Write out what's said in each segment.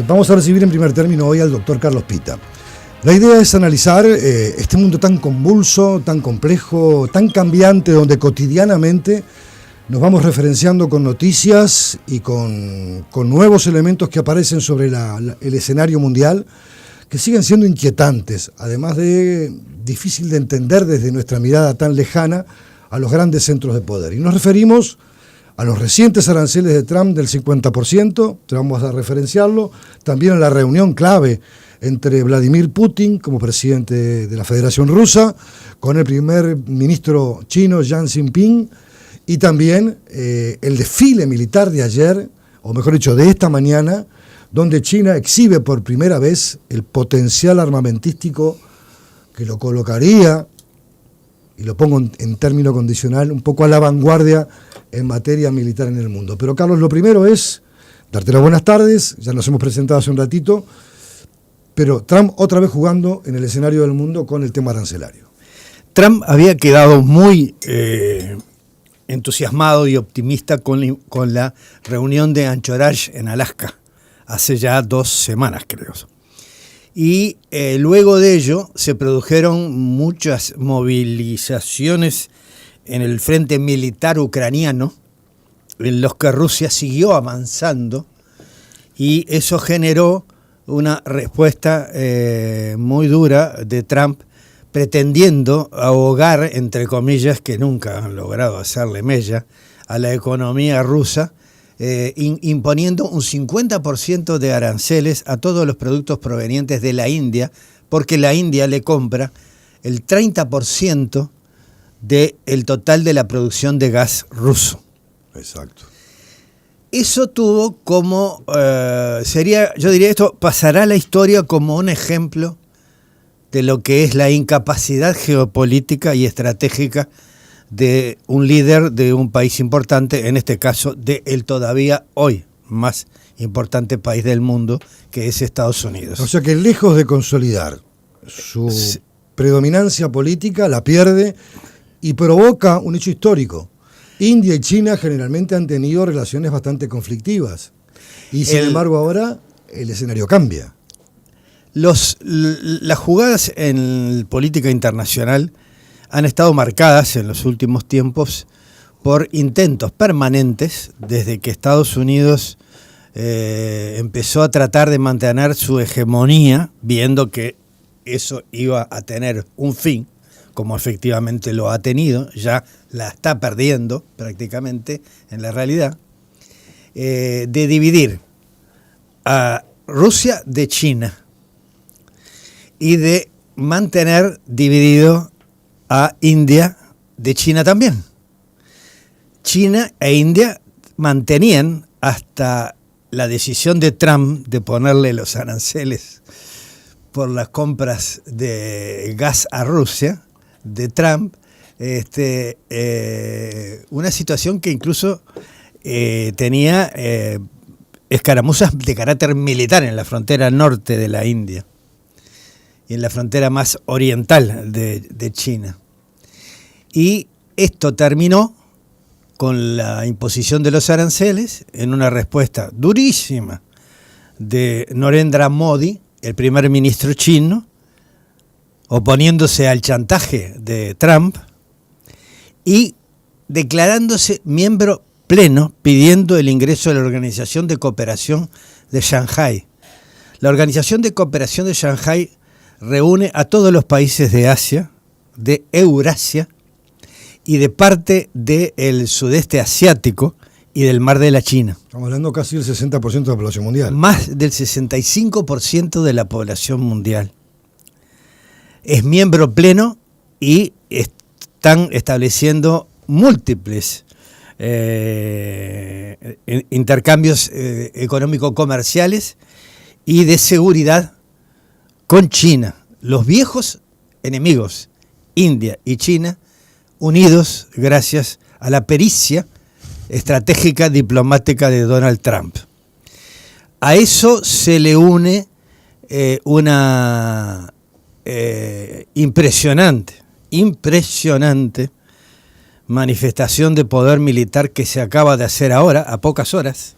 Vamos a recibir en primer término hoy al doctor Carlos Pita. La idea es analizar este mundo tan convulso, tan complejo, tan cambiante, donde cotidianamente nos vamos referenciando con noticias y con nuevos elementos que aparecen sobre el escenario mundial, que siguen siendo inquietantes, además de difícil de entender desde nuestra mirada tan lejana a los grandes centros de poder. Y nos referimos a los recientes aranceles de Trump del 50%, vamos a referenciarlo, también a la reunión clave entre Vladimir Putin como presidente de la Federación Rusa, con el primer ministro chino Xi Jinping, y también el desfile militar de ayer, o mejor dicho, de esta mañana, donde China exhibe por primera vez el potencial armamentístico que lo colocaría, y lo pongo en término condicional, un poco a la vanguardia en materia militar en el mundo. Pero Carlos, lo primero es darte las buenas tardes, ya nos hemos presentado hace un ratito, pero Trump otra vez jugando en el escenario del mundo con el tema arancelario. Trump había quedado muy entusiasmado y optimista con la reunión de Anchorage en Alaska, hace ya 2 semanas creo. Y luego de ello se produjeron muchas movilizaciones en el frente militar ucraniano, en los que Rusia siguió avanzando, y eso generó una respuesta muy dura de Trump, pretendiendo ahogar, entre comillas, que nunca han logrado hacerle mella, a la economía rusa, imponiendo un 50% de aranceles a todos los productos provenientes de la India, porque la India le compra el 30% del total de la producción de gas ruso. Exacto. Eso tuvo como, yo diría esto, pasará a la historia como un ejemplo de lo que es la incapacidad geopolítica y estratégica de un líder de un país importante, en este caso de el todavía hoy más importante país del mundo, que es Estados Unidos. O sea que lejos de consolidar su predominancia política, la pierde y provoca un hecho histórico. India y China generalmente han tenido relaciones bastante conflictivas y sin embargo ahora el escenario cambia. Las jugadas en política internacional han estado marcadas en los últimos tiempos por intentos permanentes desde que Estados Unidos empezó a tratar de mantener su hegemonía, viendo que eso iba a tener un fin, como efectivamente lo ha tenido, ya la está perdiendo prácticamente en la realidad, de dividir a Rusia de China y de mantener dividido a India de China también. China e India mantenían hasta la decisión de Trump de ponerle los aranceles por las compras de gas a Rusia, de Trump, una situación que incluso tenía escaramuzas de carácter militar en la frontera norte de la India y en la frontera más oriental de China. Y esto terminó con la imposición de los aranceles en una respuesta durísima de Narendra Modi, el primer ministro chino, oponiéndose al chantaje de Trump y declarándose miembro pleno, pidiendo el ingreso a la Organización de Cooperación de Shanghái. La Organización de Cooperación de Shanghái reúne a todos los países de Asia, de Eurasia y de parte del sudeste asiático y del Mar de la China. Estamos hablando casi del 60% de la población mundial. Más del 65% de la población mundial. Es miembro pleno y están estableciendo múltiples intercambios económico-comerciales y de seguridad con China. Los viejos enemigos, India y China, unidos gracias a la pericia estratégica diplomática de Donald Trump. A eso se le une una impresionante manifestación de poder militar que se acaba de hacer ahora, a pocas horas,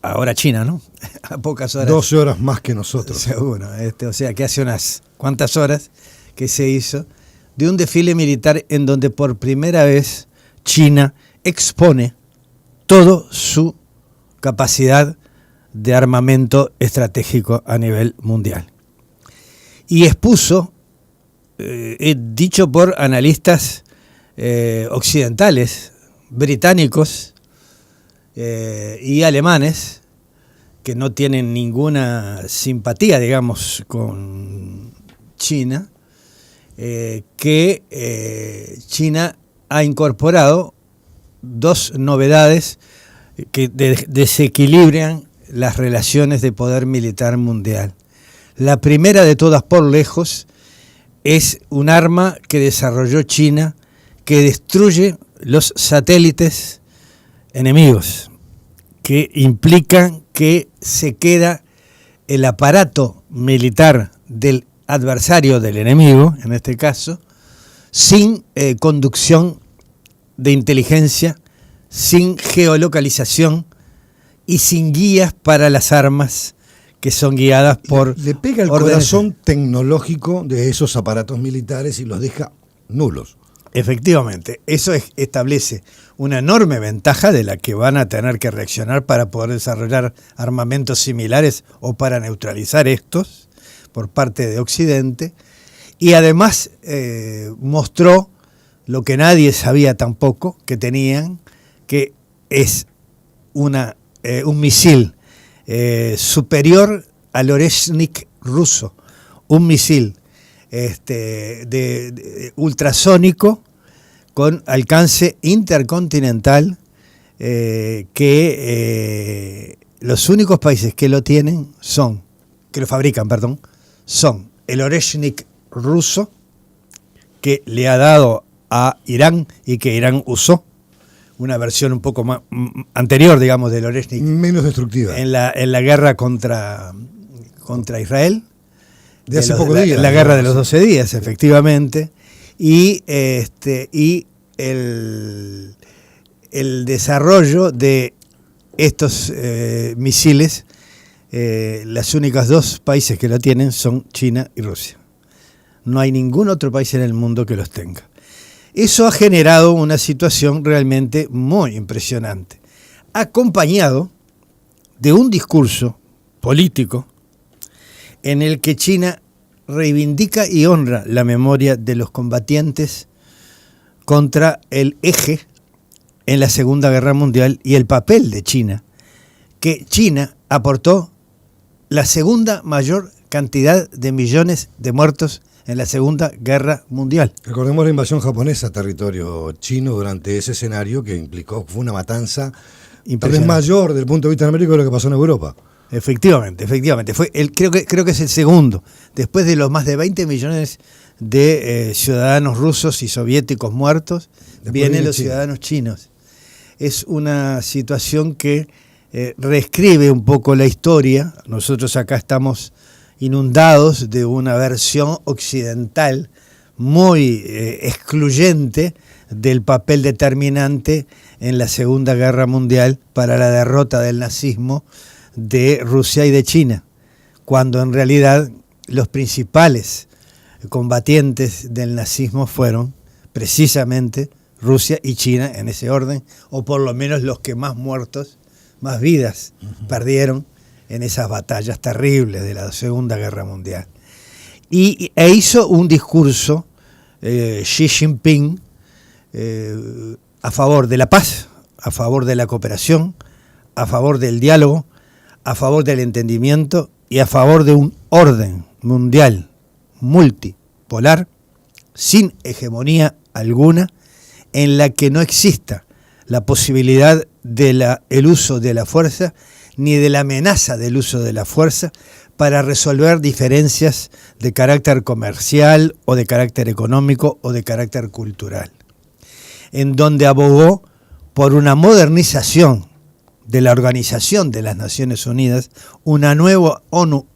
ahora China, ¿no? A pocas horas. 12 horas más que nosotros. Seguro. O sea, que hace unas cuantas horas que se hizo de un desfile militar en donde por primera vez China expone toda su capacidad de armamento estratégico a nivel mundial. Y expuso, dicho por analistas occidentales, británicos y alemanes, que no tienen ninguna simpatía, digamos, con China, que China ha incorporado dos novedades que desequilibran las relaciones de poder militar mundial. La primera de todas por lejos es un arma que desarrolló China que destruye los satélites enemigos, que implican que se queda el aparato militar del adversario, del enemigo, en este caso, sin conducción de inteligencia, sin geolocalización y sin guías para las armas que son guiadas por... Le pega el corazón tecnológico de esos aparatos militares y los deja nulos. Efectivamente, eso establece una enorme ventaja de la que van a tener que reaccionar para poder desarrollar armamentos similares o para neutralizar estos por parte de Occidente, y además mostró lo que nadie sabía tampoco que tenían, que es un misil superior al Oreshnik ruso, un misil de ultrasónico con alcance intercontinental, que los únicos países que lo tienen que lo fabrican, son el Oreshnik ruso, que le ha dado a Irán y que Irán usó, una versión un poco más anterior, digamos, del Oreshnik. Menos destructiva. En la guerra contra Israel. De hace poco días. La guerra de los 12 días, efectivamente. Y el desarrollo de estos misiles, las únicas dos países que lo tienen son China y Rusia. No hay ningún otro país en el mundo que los tenga. Eso ha generado una situación realmente muy impresionante, acompañado de un discurso político en el que China reivindica y honra la memoria de los combatientes contra el eje en la Segunda Guerra Mundial y el papel de China, que China aportó la segunda mayor cantidad de millones de muertos en la Segunda Guerra Mundial. Recordemos la invasión japonesa a territorio chino durante ese escenario que fue una matanza tal vez mayor desde el punto de vista numérico de lo que pasó en Europa. Efectivamente. Creo que es el segundo, después de los más de 20 millones de ciudadanos rusos y soviéticos muertos, vienen los ciudadanos chinos. Es una situación que reescribe un poco la historia. Nosotros acá estamos inundados de una versión occidental muy excluyente del papel determinante en la Segunda Guerra Mundial para la derrota del nazismo de Rusia y de China, cuando en realidad los principales combatientes del nazismo fueron precisamente Rusia y China, en ese orden, o por lo menos los que más muertos, más vidas perdieron en esas batallas terribles de la Segunda Guerra Mundial. E hizo un discurso Xi Jinping a favor de la paz, a favor de la cooperación, a favor del diálogo, a favor del entendimiento y a favor de un orden mundial multipolar sin hegemonía alguna, en la que no exista la posibilidad del uso de la fuerza ni de la amenaza del uso de la fuerza para resolver diferencias de carácter comercial o de carácter económico o de carácter cultural, en donde abogó por una modernización de la Organización de las Naciones Unidas, una nueva ONU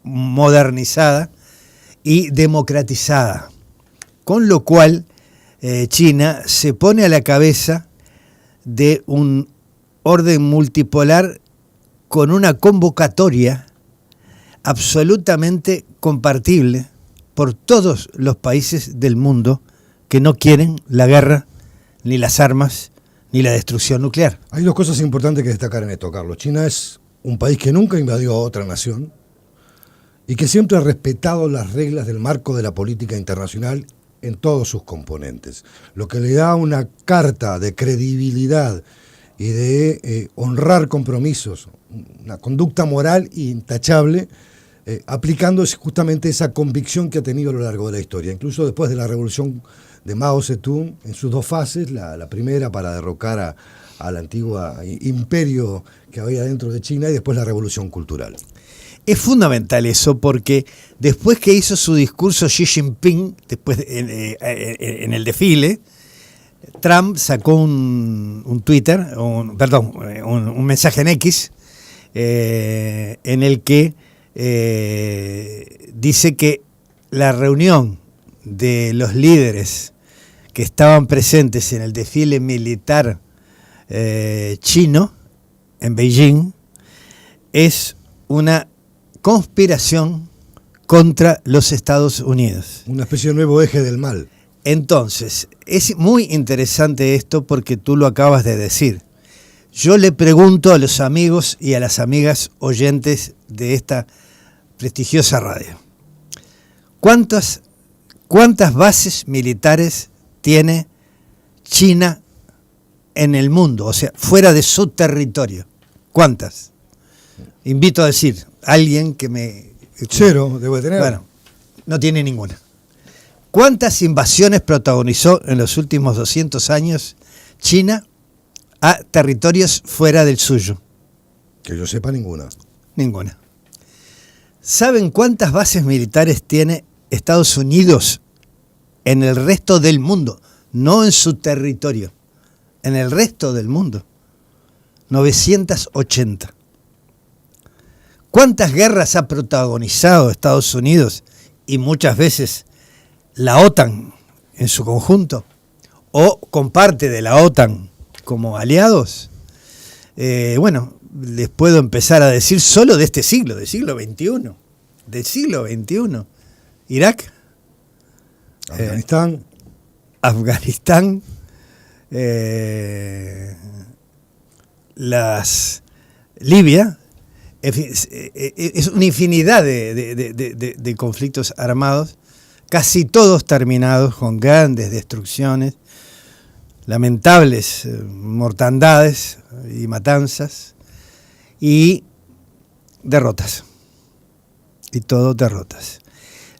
modernizada y democratizada, con lo cual China se pone a la cabeza de un orden multipolar con una convocatoria absolutamente compartible por todos los países del mundo que no quieren la guerra, ni las armas, ni la destrucción nuclear. Hay dos cosas importantes que destacar en esto, Carlos. China es un país que nunca invadió a otra nación y que siempre ha respetado las reglas del marco de la política internacional en todos sus componentes, lo que le da una carta de credibilidad y de honrar compromisos, una conducta moral intachable, aplicando justamente esa convicción que ha tenido a lo largo de la historia, incluso después de la revolución de Mao Zedong, en sus dos fases, la primera para derrocar al antiguo imperio que había dentro de China y después la revolución cultural. Es fundamental eso porque después que hizo su discurso Xi Jinping, después en el desfile, Trump sacó un Twitter, un mensaje en X, en el que dice que la reunión de los líderes que estaban presentes en el desfile militar chino en Beijing es una conspiración contra los Estados Unidos. Una especie de nuevo eje del mal. Entonces, es muy interesante esto porque tú lo acabas de decir. Yo le pregunto a los amigos y a las amigas oyentes de esta prestigiosa radio, ¿cuántas bases militares tiene China en el mundo? O sea, fuera de su territorio. ¿Cuántas? Invito a decir, alguien que me... Cero, debo de tener. Bueno, no tiene ninguna. ¿Cuántas invasiones protagonizó en los últimos 200 años China a territorios fuera del suyo? Que yo sepa, ninguna. Ninguna. ¿Saben cuántas bases militares tiene Estados Unidos en el resto del mundo? No en su territorio, en el resto del mundo. 980. ¿Cuántas guerras ha protagonizado Estados Unidos y muchas veces la OTAN en su conjunto o con parte de la OTAN como aliados? Bueno, les puedo empezar a decir solo de este siglo, del siglo XXI. Del siglo XXI. Irak, Afganistán, Libia. Es una infinidad de conflictos armados, casi todos terminados con grandes destrucciones, lamentables mortandades y matanzas y derrotas. Y todo derrotas.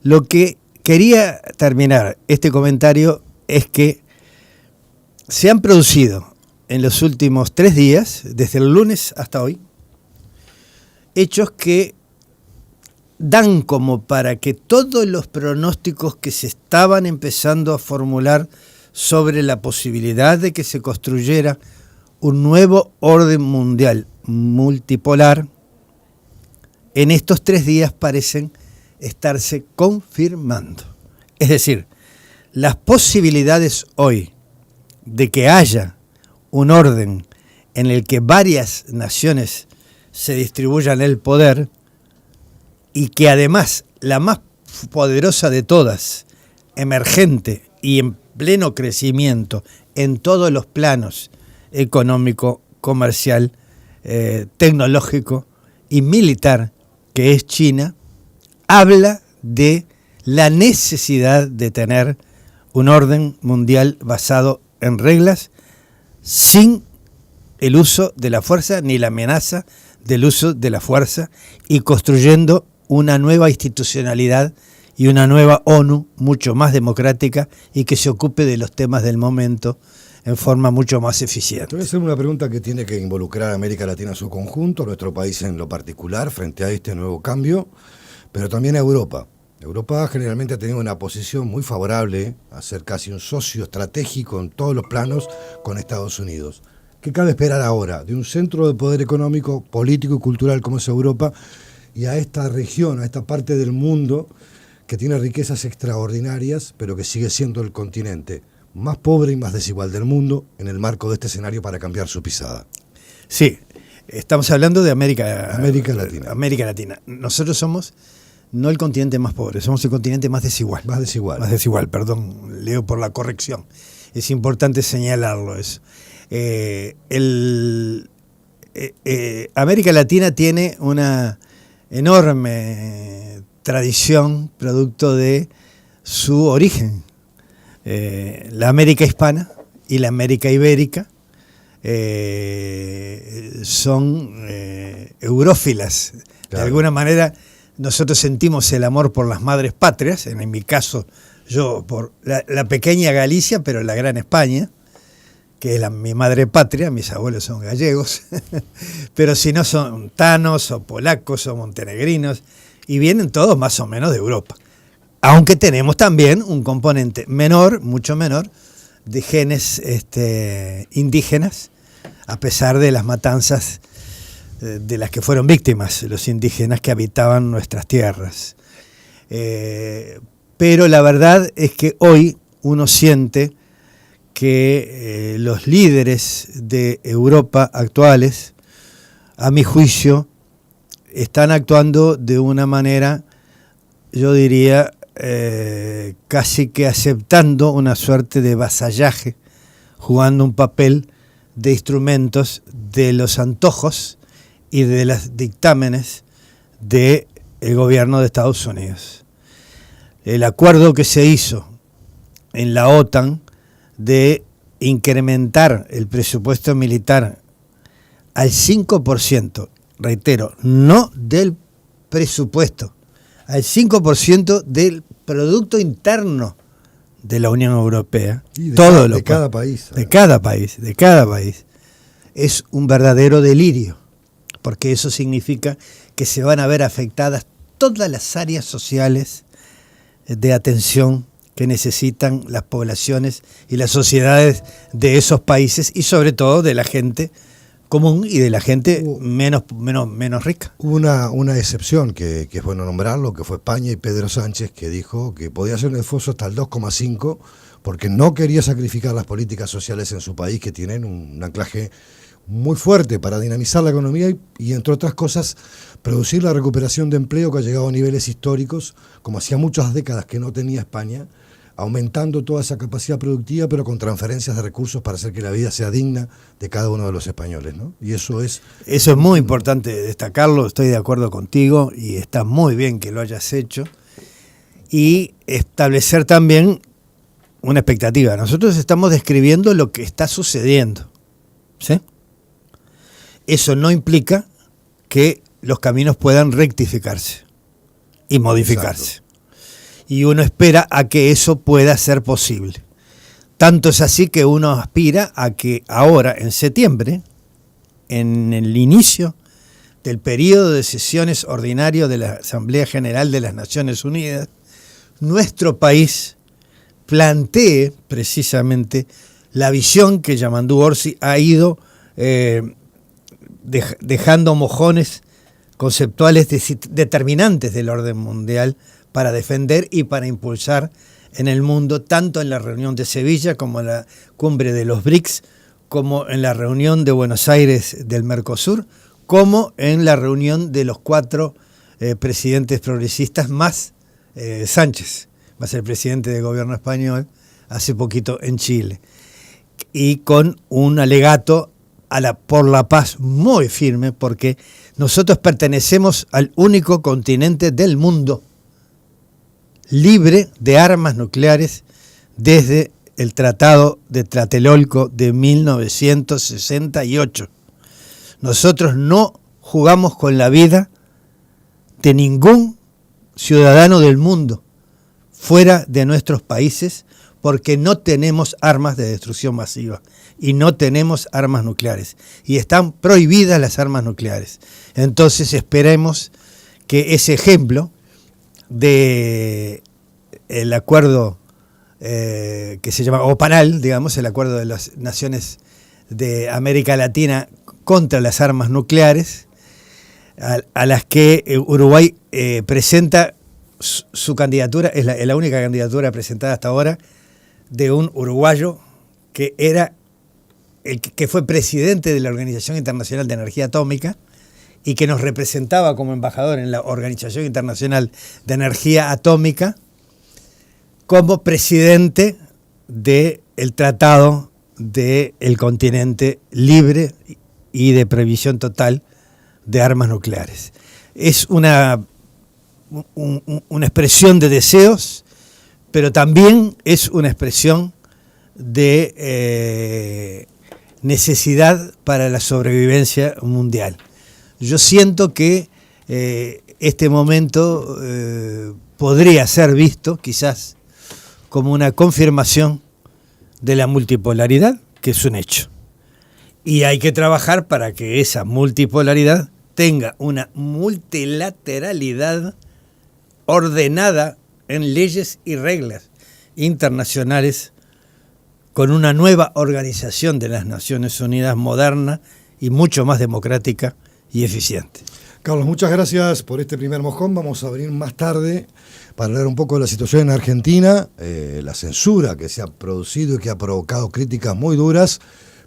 Lo que quería terminar este comentario es que se han producido en los últimos 3 días, desde el lunes hasta hoy, hechos que dan como para que todos los pronósticos que se estaban empezando a formular sobre la posibilidad de que se construyera un nuevo orden mundial multipolar, en estos 3 días parecen estarse confirmando. Es decir, las posibilidades hoy de que haya un orden en el que varias naciones se distribuyan el poder y que además la más poderosa de todas, emergente y en pleno crecimiento en todos los planos, económico, comercial, tecnológico y militar, que es China, habla de la necesidad de tener un orden mundial basado en reglas sin el uso de la fuerza ni la amenaza del uso de la fuerza y construyendo una nueva institucionalidad y una nueva ONU mucho más democrática y que se ocupe de los temas del momento en forma mucho más eficiente. Te voy a hacer una pregunta que tiene que involucrar a América Latina en su conjunto, a nuestro país en lo particular, frente a este nuevo cambio, pero también a Europa. Europa generalmente ha tenido una posición muy favorable a ser casi un socio estratégico en todos los planos con Estados Unidos. ¿Qué cabe esperar ahora de un centro de poder económico, político y cultural como es Europa y a esta región, a esta parte del mundo que tiene riquezas extraordinarias, pero que sigue siendo el continente más pobre y más desigual del mundo en el marco de este escenario para cambiar su pisada? Sí, Estamos hablando de América Latina. América Latina. Nosotros somos no el continente más pobre, somos el continente más desigual. Más desigual. Más desigual, perdón, leo por la corrección. Es importante señalarlo eso. América Latina tiene una enorme tradición producto de su origen. La América hispana y la América ibérica son eurófilas. Claro. De alguna manera nosotros sentimos el amor por las madres patrias, en mi caso yo por la pequeña Galicia, pero la gran España, que es mi madre patria. Mis abuelos son gallegos, pero si no son tanos o polacos o montenegrinos, y vienen todos más o menos de Europa. Aunque tenemos también un componente menor, mucho menor, de genes indígenas, a pesar de las matanzas de las que fueron víctimas los indígenas que habitaban nuestras tierras. Pero la verdad es que hoy uno siente que los líderes de Europa actuales, a mi juicio, están actuando de una manera, yo diría, casi que aceptando una suerte de vasallaje, jugando un papel de instrumentos de los antojos y de los dictámenes del gobierno de Estados Unidos. El acuerdo que se hizo en la OTAN de incrementar el presupuesto militar al 5%, reitero, no del presupuesto, al 5% del Producto Interno de la Unión Europea, de cada país, es un verdadero delirio, porque eso significa que se van a ver afectadas todas las áreas sociales de atención que necesitan las poblaciones y las sociedades de esos países, y sobre todo de la gente común y de la gente menos rica. Hubo una excepción que es bueno nombrarlo, que fue España y Pedro Sánchez, que dijo que podía hacer un esfuerzo hasta el 2,5 porque no quería sacrificar las políticas sociales en su país, que tienen un anclaje muy fuerte para dinamizar la economía y entre otras cosas, producir la recuperación de empleo que ha llegado a niveles históricos, como hacía muchas décadas que no tenía España, aumentando toda esa capacidad productiva, pero con transferencias de recursos para hacer que la vida sea digna de cada uno de los españoles, ¿no? Y eso es muy importante destacarlo, estoy de acuerdo contigo, y está muy bien que lo hayas hecho, y establecer también una expectativa. Nosotros estamos describiendo lo que está sucediendo, ¿sí? Eso no implica que los caminos puedan rectificarse y modificarse. Exacto. Y uno espera a que eso pueda ser posible. Tanto es así que uno aspira a que ahora, en septiembre, en el inicio del periodo de sesiones ordinario de la Asamblea General de las Naciones Unidas, nuestro país plantee precisamente la visión que Yamandu Orsi ha ido dejando mojones conceptuales determinantes del orden mundial para defender y para impulsar en el mundo, tanto en la reunión de Sevilla como en la cumbre de los BRICS, como en la reunión de Buenos Aires del Mercosur, como en la reunión de los 4 presidentes progresistas más Sánchez, más el presidente del gobierno español, hace poquito en Chile, y con un alegato por la paz muy firme, porque nosotros pertenecemos al único continente del mundo libre de armas nucleares desde el Tratado de Tlatelolco de 1968. Nosotros no jugamos con la vida de ningún ciudadano del mundo fuera de nuestros países, porque no tenemos armas de destrucción masiva y no tenemos armas nucleares, y están prohibidas las armas nucleares. Entonces esperemos que ese ejemplo de el acuerdo que se llama OPANAL, digamos, el acuerdo de las naciones de América Latina contra las armas nucleares, a las que Uruguay presenta su candidatura, es la única candidatura presentada hasta ahora de un uruguayo que era que fue presidente de la Organización Internacional de Energía Atómica y que nos representaba como embajador en la Organización Internacional de Energía Atómica, como presidente del Tratado del Continente Libre y de Prohibición Total de Armas Nucleares. Es una expresión de deseos, pero también es una expresión de necesidad para la sobrevivencia mundial. Yo siento que este momento podría ser visto quizás como una confirmación de la multipolaridad, que es un hecho. Y hay que trabajar para que esa multipolaridad tenga una multilateralidad ordenada en leyes y reglas internacionales, con una nueva organización de las Naciones Unidas moderna y mucho más democrática y eficiente. Carlos, muchas gracias por este primer mojón. Vamos a venir más tarde para hablar un poco de la situación en Argentina, la censura que se ha producido y que ha provocado críticas muy duras,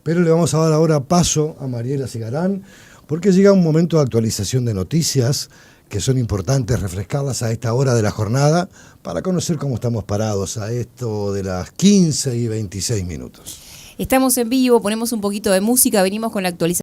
pero le vamos a dar ahora paso a Mariela Cigarán, porque llega un momento de actualización de noticias que son importantes refrescarlas a esta hora de la jornada para conocer cómo estamos parados a esto de las 15:26. Estamos en vivo, ponemos un poquito de música, venimos con la actualización.